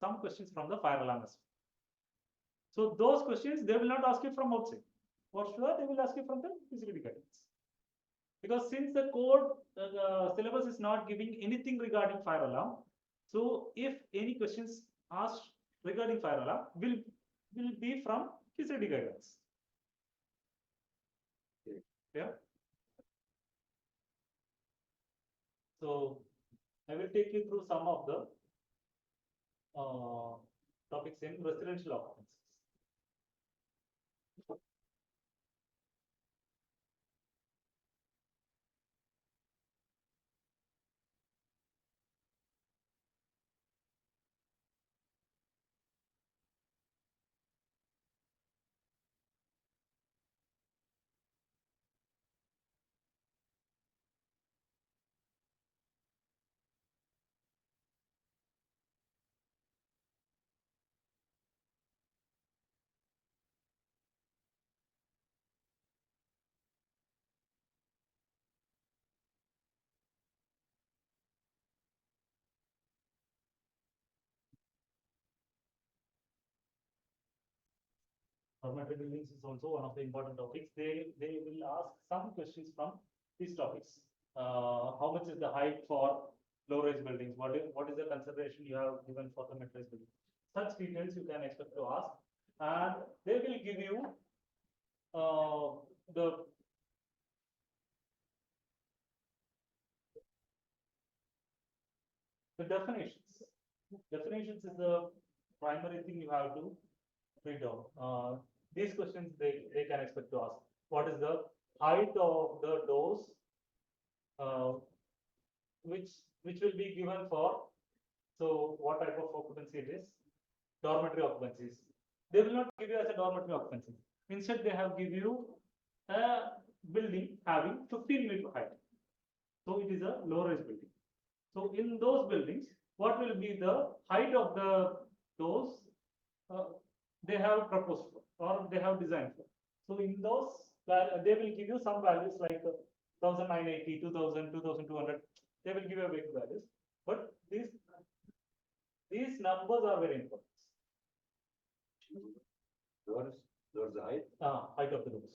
some questions from the fire alarm as well. So those questions they will not ask you from outside. For sure, they will ask you from the QCDD guidance. Because since the code syllabus is not giving anything regarding fire alarm, so if any questions asked regarding fire alarm will be from QCDD guidance. Yeah. So I will take you through some of the topics in residential occupancies. Dormitory buildings is also one of the important topics. They will ask some questions from these topics. How much is the height for low-rise buildings? What is the consideration you have given for the mid-rise buildings? Such details you can expect to ask, and they will give you the definitions. Definitions is the primary thing you have to read down. These questions they can expect to ask. What is the height of the doors, which will be given for, so what type of occupancy it is? Dormitory occupancies. They will not give you as a dormitory occupancy. Instead, they have give you a building having 15-meter height. So it is a low-rise building. So in those buildings, what will be the height of the doors they have proposed for or they have designed for? So in those, they will give you some values like 1980, 2000, 2200. They will give you a big values, but these numbers are very important. Doors the height? Height of the doors.